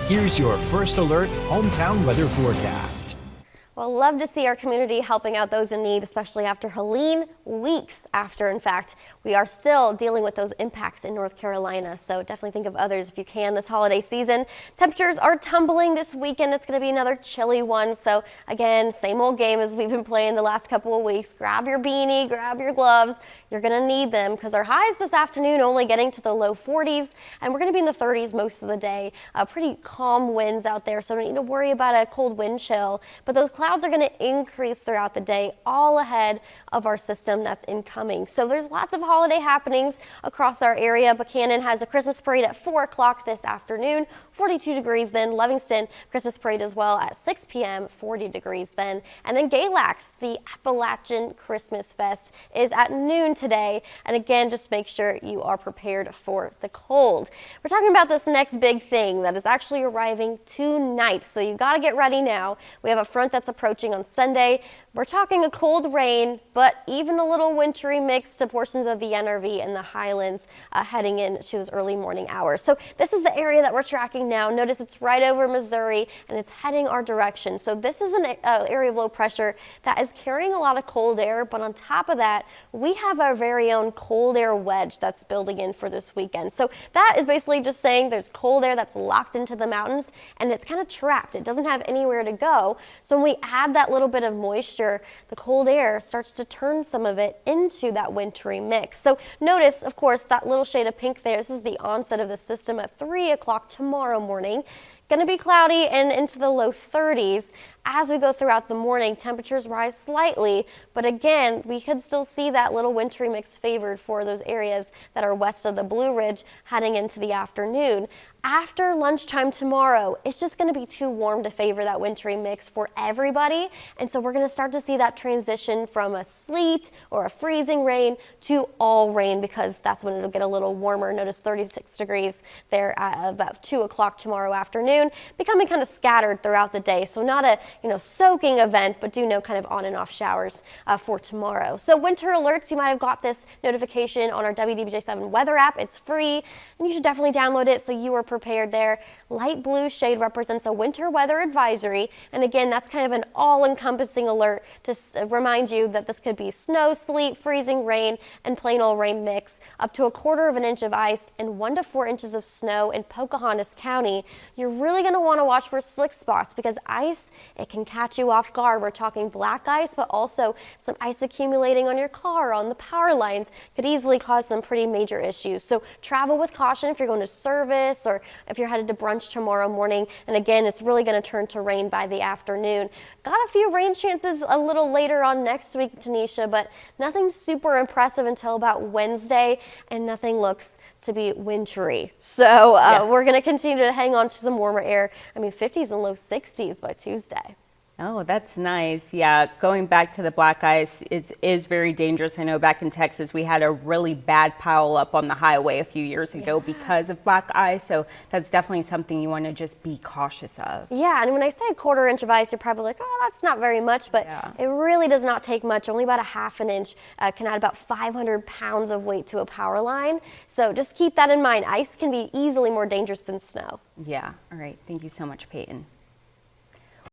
Here's your First Alert hometown weather forecast. Well, love to see our community helping out those in need, especially after Helene, weeks after. In fact, we are still dealing with those impacts in North Carolina, so definitely think of others if you can this holiday season. Temperatures are tumbling this weekend. It's going to be another chilly one, so again, same old game as we've been playing the last couple of weeks. Grab your beanie, grab your gloves. You're going to need them because our highs this afternoon only getting to the low 40s, and we're going to be in the 30s most of the day. Pretty calm winds out there, so don't need to worry about a cold wind chill, but those clouds are going to increase throughout the day, all ahead of our system that's incoming. So there's lots of holiday happenings across our area. Buchanan has a Christmas parade at 4 o'clock this afternoon, 42 degrees then. Livingston, Christmas parade as well at 6 p.m., 40 degrees then. And then Galax, the Appalachian Christmas Fest, is at noon today. And again, just make sure you are prepared for the cold. We're talking about this next big thing that is actually arriving tonight, so you got to get ready now. We have a front that's approaching on Sunday. We're talking a cold rain, but even a little wintry mix to portions of the NRV and the Highlands heading into those early morning hours. So this is the area that we're tracking now. Notice it's right over Missouri and it's heading our direction. So this is an area of low pressure that is carrying a lot of cold air, but on top of that, we have our very own cold air wedge that's building in for this weekend. So that is basically just saying there's cold air that's locked into the mountains and it's kind of trapped. It doesn't have anywhere to go. So when we add that little bit of moisture, the cold air starts to turn some of it into that wintry mix. So notice, of course, that little shade of pink there. This is the onset of the system at 3 o'clock tomorrow morning. Going to be cloudy and into the low 30s. As we go throughout the morning, temperatures rise slightly, but again, we could still see that little wintry mix favored for those areas that are west of the Blue Ridge heading into the afternoon. After lunchtime tomorrow, it's just going to be too warm to favor that wintry mix for everybody, and so we're going to start to see that transition from a sleet or a freezing rain to all rain, because that's when it'll get a little warmer. Notice 36 degrees there at about 2 o'clock tomorrow afternoon, becoming kind of scattered throughout the day, so not a soaking event, but do know kind of on and off showers for tomorrow. So winter alerts, you might have got this notification on our WDBJ7 weather app. It's free, and you should definitely download it so you are prepared there. Light blue shade represents a winter weather advisory, and again, that's kind of an all-encompassing alert to remind you that this could be snow, sleet, freezing rain, and plain old rain mix, up to 1/4 inch of ice and 1 to 4 inches of snow in Pocahontas County. You're really going to want to watch for slick spots because ice, it can catch you off guard. We're talking black ice, but also some ice accumulating on your car, on the power lines, could easily cause some pretty major issues. So travel with caution if you're going to service or if you're headed to brunch tomorrow morning. And again, it's really going to turn to rain by the afternoon. Got a few rain chances a little later on next week, Tanisha, but nothing super impressive until about Wednesday, and nothing looks to be wintry. So we're going to continue to hang on to some warmer air. I mean, 50s and low 60s by Tuesday. Oh, that's nice. Yeah, going back to the black ice, it is very dangerous. I know back in Texas, we had a really bad pile up on the highway a few years ago because of black ice. So that's definitely something you want to just be cautious of. Yeah, and when I say 1/4 inch of ice, you're probably like, oh, that's not very much, but it really does not take much. Only about 1/2 inch can add about 500 pounds of weight to a power line. So just keep that in mind. Ice can be easily more dangerous than snow. Yeah. All right. Thank you so much, Peyton.